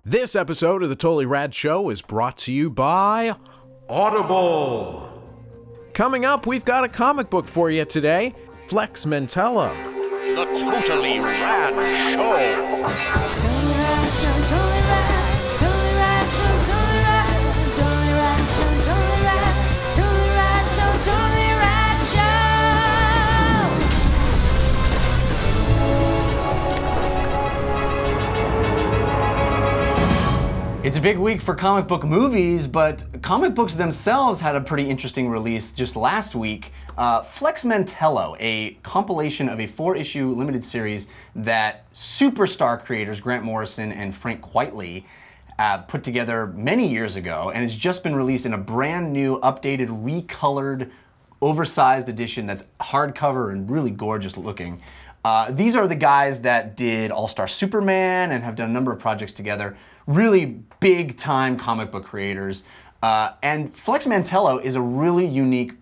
This episode of the Totally Rad Show is brought to you by Audible. Coming up, we've got a comic book for you today, Flex Mentallo. The Totally Rad Show. Totally Rad Show, Totally Rad, Totally Rad Show, Totally Rad, Totally Rad Show, Totally Rad, Totally Rad Show, Totally Rad Show. It's a big week for comic book movies, but comic books themselves had a pretty interesting release just last week. Flex Mentallo, a compilation of a 4-issue limited series that superstar creators Grant Morrison and Frank Quitely put together many years ago, and has just been released in a brand new, updated, recolored, oversized edition that's hardcover and really gorgeous looking. These are the guys that did All-Star Superman and have done a number of projects together. Really big time comic book creators. And Flex Mentallo is a really unique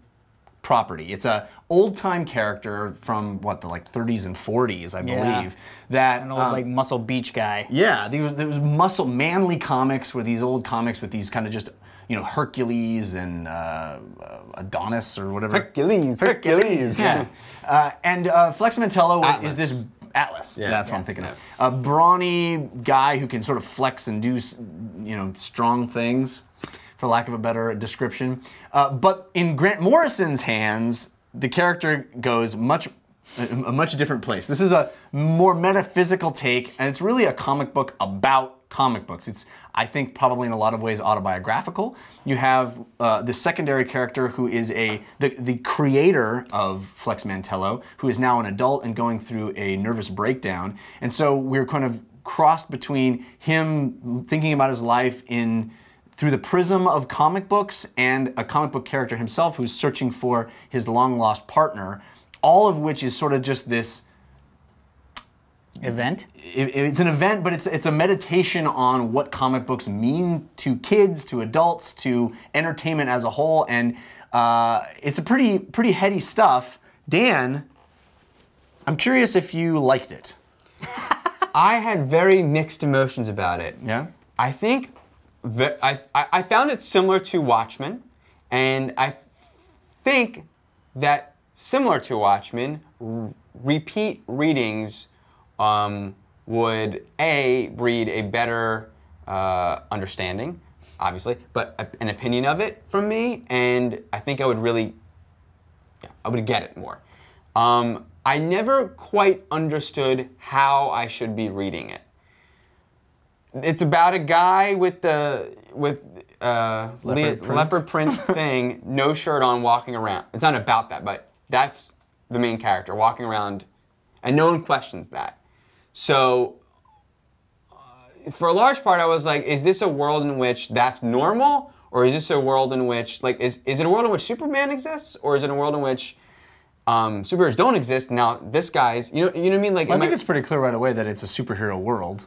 property. It's a old time character from what, the like 30s and 40s, I believe. That An old like Muscle Beach guy. yeah, there was manly comics, were these old comics with these kind of just, you know, Hercules and Adonis or whatever. Hercules. Yeah. And Flex Mentallo is this Atlas. Yeah, that's what I'm thinking of. A brawny guy who can sort of flex and do, you know, strong things, for lack of a better description. But in Grant Morrison's hands, the character goes a much different place. This is a more metaphysical take, and it's really a comic book about comic books. It's, I think, probably in a lot of ways autobiographical. You have the secondary character who is the creator of Flex Mentallo, who is now an adult and going through a nervous breakdown. And so we're kind of crossed between him thinking about his life through the prism of comic books and a comic book character himself who's searching for his long-lost partner, all of which is sort of just this Event? It's an event, but it's a meditation on what comic books mean to kids, to adults, to entertainment as a whole, and it's a pretty heady stuff. Dan, I'm curious if you liked it. I had very mixed emotions about it. Yeah? I think I found it similar to Watchmen, and I think that similar to Watchmen, repeat readings would breed a better understanding, obviously, but an opinion of it from me, and I think I would really, I would get it more. I never quite understood how I should be reading it. It's about a guy with leopard print thing, no shirt on, walking around. It's not about that, but that's the main character, walking around, and no one questions that. So, for a large part, I was like, is this a world in which that's normal? Or is this a world in which, like, is it a world in which Superman exists? Or is it a world in which superheroes don't exist? Now, this guy's, you know what I mean? Like, Well, I think it's pretty clear right away that it's a superhero world.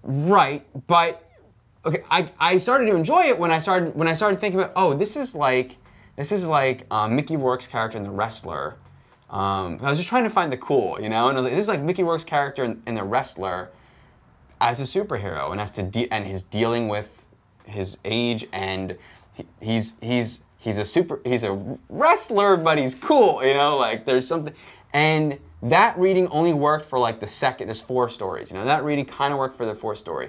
Right, but, okay, I started to enjoy it when I started thinking about, oh, this is like Mickey Rourke's character in The Wrestler. I was just trying to find the cool, you know, and I was like, this is like Mickey Rourke's character in The Wrestler as a superhero, and he's dealing with his age, and he's a wrestler, but he's cool, you know, like there's something, and that reading only worked for like there's 4 stories, you know, that reading kind of worked for the 4th story,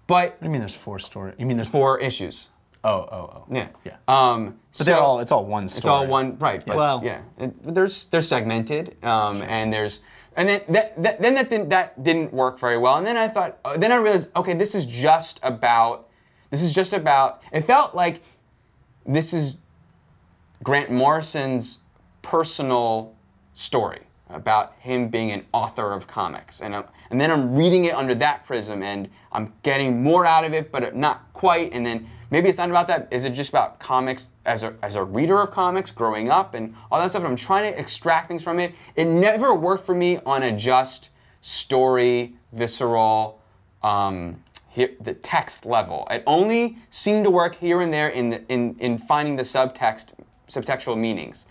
but. What do you mean there's 4 stories? You mean there's 4 issues. Oh. Yeah. Yeah. But it's all one story. It's all one, right? But Well, yeah, they're segmented, and that didn't work very well. And then I thought, then I realized, okay, this is just about. It felt like this is Grant Morrison's personal story about him being an author of comics, and then I'm reading it under that prism, and I'm getting more out of it, but not quite. And then maybe it's not about that. Is it just about comics as a reader of comics, growing up, and all that stuff? And I'm trying to extract things from it. It never worked for me on a just story, visceral, the text level. It only seemed to work here and there in finding the subtextual meanings.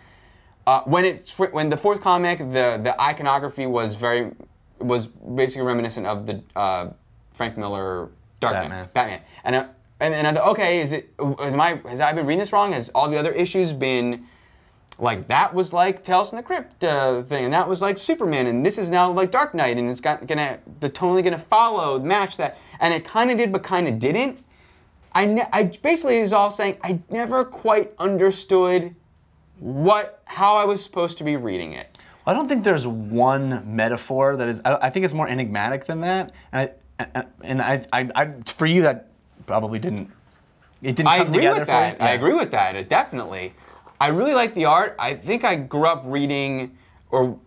When the 4th comic, the iconography was very was basically reminiscent of the Frank Miller Batman. And I thought, okay, has I been reading this wrong? Has all the other issues been like that was like Tales from the Crypt thing, and that was like Superman, and this is now like Dark Knight, and it's totally gonna follow match that, and it kind of did, but kind of didn't. I basically is all saying I never quite understood how I was supposed to be reading it. I don't think there's one metaphor that is. I think it's more enigmatic than that, and I for you that probably didn't. It didn't come together for you. I agree with that. It definitely. I really like the art. I think I grew up reading, or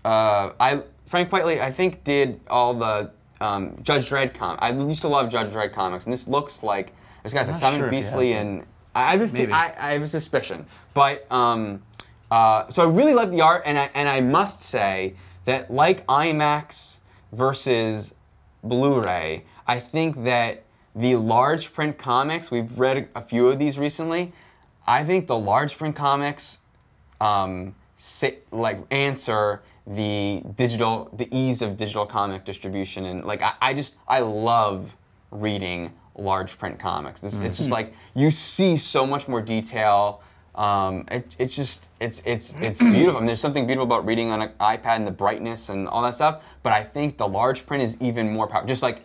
Frank Whiteley, I think, did all the Judge Dredd comics. I used to love Judge Dredd comics, and this looks like this guy's a Seven Beastly, and I have a suspicion. But so I really love the art, and I must say that like IMAX versus Blu-ray, I think that the large print comics, we've read a few of these recently. I think the large print comics answer the ease of digital comic distribution, and like I love reading large print comics. It's just like you see so much more detail. It's beautiful. I mean, there's something beautiful about reading on an iPad and the brightness and all that stuff. But I think the large print is even more powerful. Just like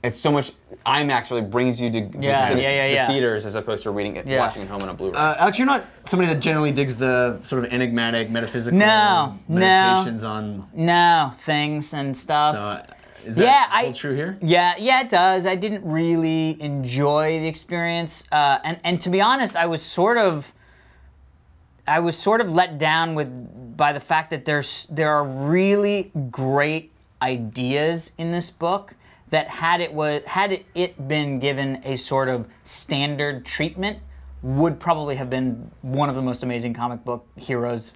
it's so much. IMAX really brings you to the theaters as opposed to reading it, watching it home on a Blu-ray. Alex, you're not somebody that generally digs the sort of enigmatic, metaphysical meditations on things and stuff. So, is that hold true here? Yeah, it does. I didn't really enjoy the experience, and to be honest, I was sort of let down by the fact that there are really great ideas in this book that had it been given a sort of standard treatment, would probably have been one of the most amazing comic book heroes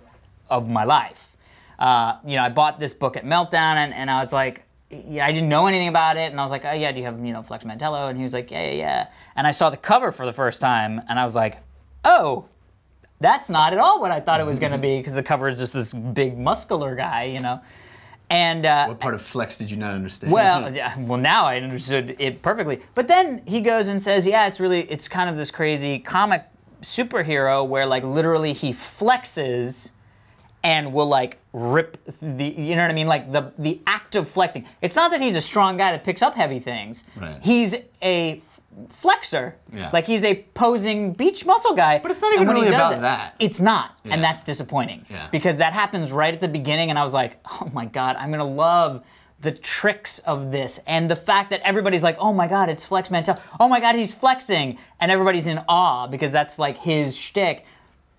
of my life. I bought this book at Meltdown, and I was like, I didn't know anything about it, and I was like, oh yeah, do you have Flex Mentallo? And he was like, yeah. And I saw the cover for the first time, and I was like, oh, that's not at all what I thought it was going to be, because the cover is just this big muscular guy, And what part of Flex did you not understand? Well, now I understood it perfectly. But then he goes and says, yeah, it's kind of this crazy comic superhero where like literally he flexes and will like rip you know what I mean? Like the act of flexing. It's not that he's a strong guy that picks up heavy things. Right. He's a flexor. Yeah. Like he's a posing beach muscle guy. But it's not even really about that. It's not, and that's disappointing. Yeah. Because that happens right at the beginning, and I was like, oh my God, I'm gonna love the tricks of this, and the fact that everybody's like, oh my God, it's Flex Mentallo. Oh my God, he's flexing, and everybody's in awe because that's like his shtick.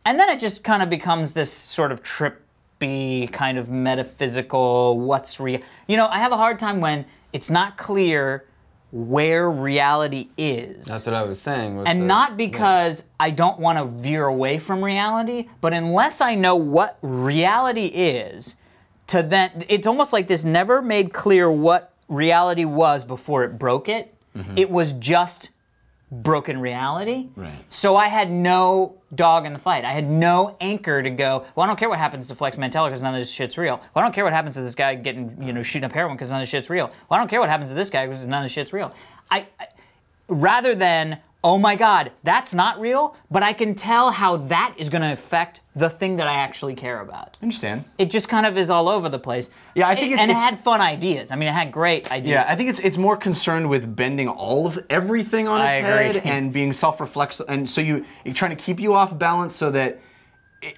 And then it just kind of becomes this sort of trippy, kind of metaphysical, what's real. I have a hard time when it's not clear where reality is. That's what I was saying. And not because I don't want to veer away from reality, but unless I know what reality is, it's almost like this never made clear what reality was before it broke it. Mm-hmm. It was just broken reality. Right. So I had no dog in the fight. I had no anchor to go, well, I don't care what happens to Flex Mentallo because none of this shit's real. Well, I don't care what happens to this guy getting, shooting up heroin because none of this shit's real. Well, I don't care what happens to this guy because none of this shit's real. Rather than, oh my God, that's not real, but I can tell how that is going to affect the thing that I actually care about. I understand. It just kind of is all over the place. Yeah, I think it had fun ideas. I mean, it had great ideas. Yeah, I think it's more concerned with bending everything on its head and being self-reflexive, and so you're trying to keep you off balance so that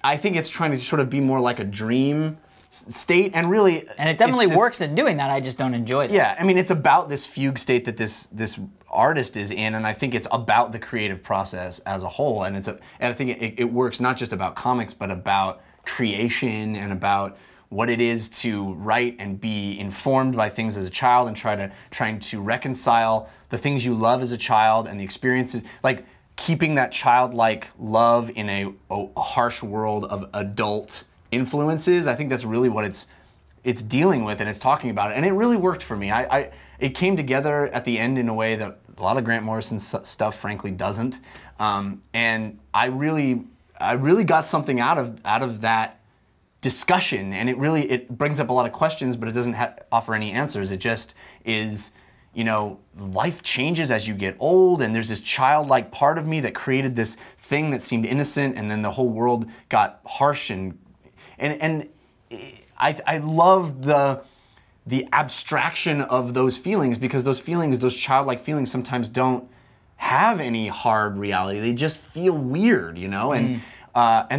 I think it's trying to sort of be more like a dream state, and really, and it definitely works in doing that. I just don't enjoy it. Yeah, I mean, it's about this fugue state that this artist is in, and I think it's about the creative process as a whole, and I think it works not just about comics, but about creation and about what it is to write and be informed by things as a child, and trying to reconcile the things you love as a child and the experiences, like keeping that childlike love in a harsh world of adult influences. I think that's really what it's dealing with, and it's talking about it, and it really worked for me. It came together at the end in a way that a lot of Grant Morrison stuff, frankly, doesn't. And I really got something out of that discussion, and it brings up a lot of questions, but it doesn't offer any answers. It just is, you know, life changes as you get old, and there's this childlike part of me that created this thing that seemed innocent, and then the whole world got harsh, and I love the abstraction of those feelings, because those feelings, those childlike feelings, sometimes don't have any hard reality. They just feel weird, you know? And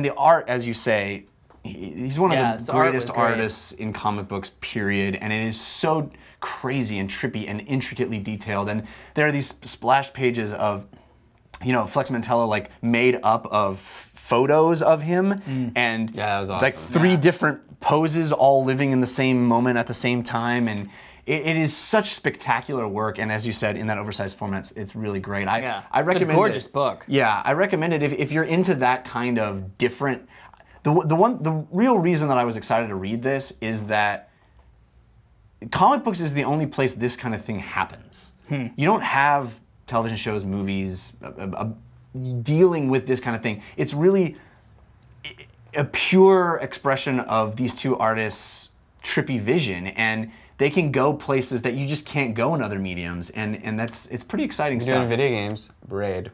the art, as you say, he's one of the greatest artists in comic books, period. And it is so crazy and trippy and intricately detailed. And there are these splash pages of, you know, Flex Mentallo like made up of photos of him, and that was awesome. Like 3 different poses all living in the same moment at the same time, and it is such spectacular work. And as you said, in that oversized format, it's really great. I recommend it's a gorgeous book. Yeah, I recommend it if you're into that kind of different. The real reason that I was excited to read this is that comic books is the only place this kind of thing happens. You don't have television shows, movies, dealing with this kind of thing. It's really a pure expression of these two artists' trippy vision, and they can go places that you just can't go in other mediums, and it's pretty exciting stuff. Doing video games, Braid.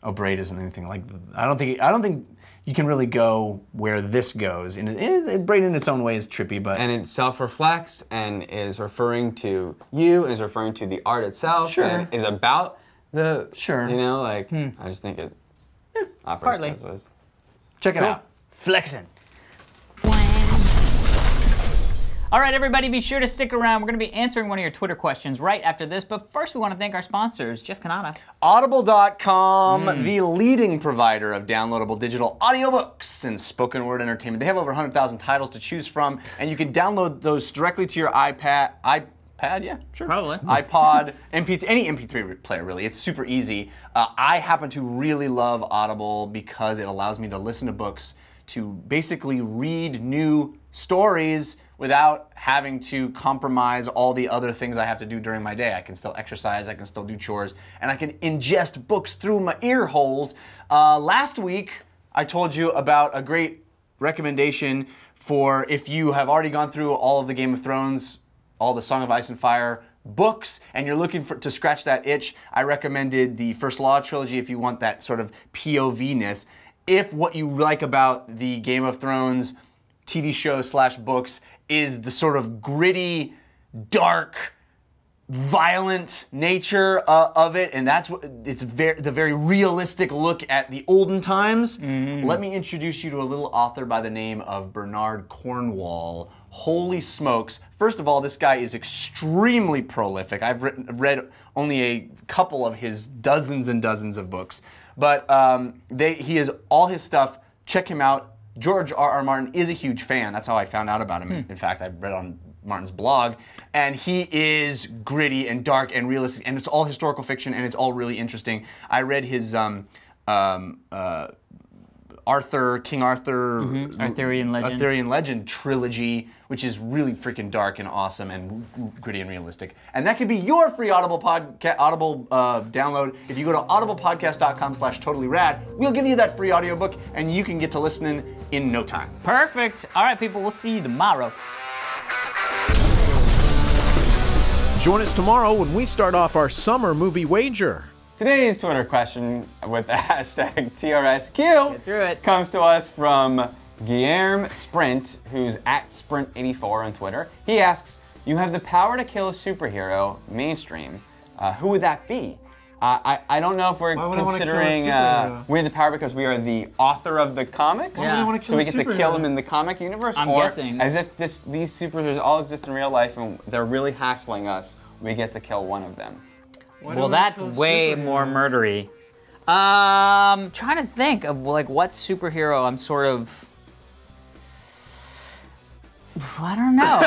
Oh, Braid isn't anything like. I don't think you can really go where this goes. And Braid in its own way is trippy, but and it self-reflects and is referring to you, is referring to the art itself, and is about the you know, like I just think it operates those ways. Check it out. Flexing. All right, everybody, be sure to stick around. We're going to be answering one of your Twitter questions right after this, but first we want to thank our sponsors, Jeff Cannata. Audible.com, the leading provider of downloadable digital audiobooks and spoken word entertainment. They have over 100,000 titles to choose from, and you can download those directly to your iPad, yeah, sure. Probably. iPod, MP3, any MP3 player, really. It's super easy. I happen to really love Audible because it allows me to listen to books, to basically read new stories without having to compromise all the other things I have to do during my day. I can still exercise, I can still do chores, and I can ingest books through my ear holes. Last week, I told you about a great recommendation for if you have already gone through all of the Game of Thrones, all the Song of Ice and Fire books, and you're looking to scratch that itch. I recommended the First Law trilogy if you want that sort of POV-ness. If what you like about the Game of Thrones TV show / books is the sort of gritty, dark, violent nature of it, and that's what it's the very realistic look at the olden times. Let me introduce you to a little author by the name of Bernard Cornwall. Holy smokes. First of all, this guy is extremely prolific. I've read only a couple of his dozens and dozens of books, but he is all his stuff. Check him out. George R.R. Martin is a huge fan. That's how I found out about him. In fact, I read on Martin's blog, and he is gritty and dark and realistic, and it's all historical fiction, and it's all really interesting. I read his King Arthur, Arthurian Legend trilogy, which is really freaking dark and awesome and gritty and realistic. And that could be your free Audible download. If you go to audiblepodcast.com/totallyrad, we'll give you that free audiobook, and you can get to listening in no time. Perfect. All right, people, we'll see you tomorrow. Join us tomorrow when we start off our summer movie wager. Today's Twitter question with the hashtag TRSQ Get through it. comes to us from Guillermo Sprint, who's at Sprint84 on Twitter. He asks, you have the power to kill a superhero, mainstream. Who would that be? I don't know if we're considering we have the power because we are the author of the comics, so we get to kill them in the comic universe, I'm or guessing. as if these superheroes all exist in real life and they're really hassling us, we get to kill one of them. Well, that's way more murdery. Trying to think of like what superhero I'm sort of. I don't know.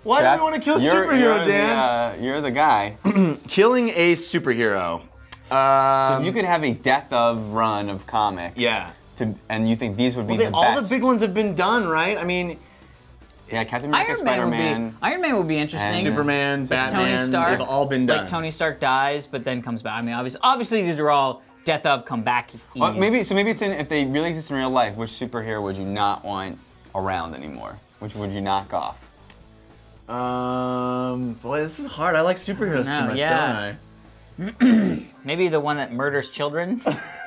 Why do we want to kill a superhero, Dan? You're the guy. Killing a superhero. So if you could have a death of run of comics. And you think these would be the best. All the big ones have been done, right? I mean, yeah, Captain America, Spider-Man. Iron Man would be interesting. Superman, Batman, Tony Stark, they've all been done. Like Tony Stark dies, but then comes back. I mean, obviously these are all death of, come back. Well, maybe it's in if they really exist in real life. Which superhero would you not want around anymore? Which would you knock off? Boy, this is hard. I like superheroes too much, yeah. don't I? Maybe the one that murders children.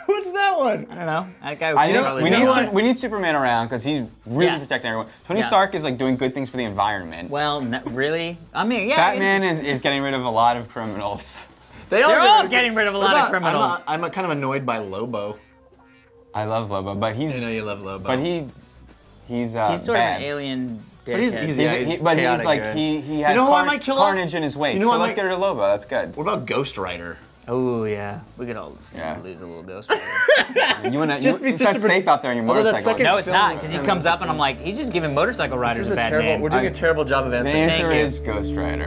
What's that one? I don't know. That guy would probably we need Superman around because he's really protecting everyone. Tony Stark is like doing good things for the environment. Well, really? I mean, yeah. Batman is getting rid of a lot of criminals. They're all getting rid of a lot of criminals. I'm kind of annoyed by Lobo. I love Lobo, but he's. I know you love Lobo. But he's sort of bad. an alien. But he's But he has carnage in his wake. So let's get rid of Lobo. That's good. What about Ghost Rider? Oh yeah, we could all stand to lose a little Ghost Rider. It's not safe out there on your motorcycle. No, it's not, because he comes up and I'm like, he's just giving motorcycle riders a bad name. We're doing a terrible job of answering. The answer is Ghost Rider.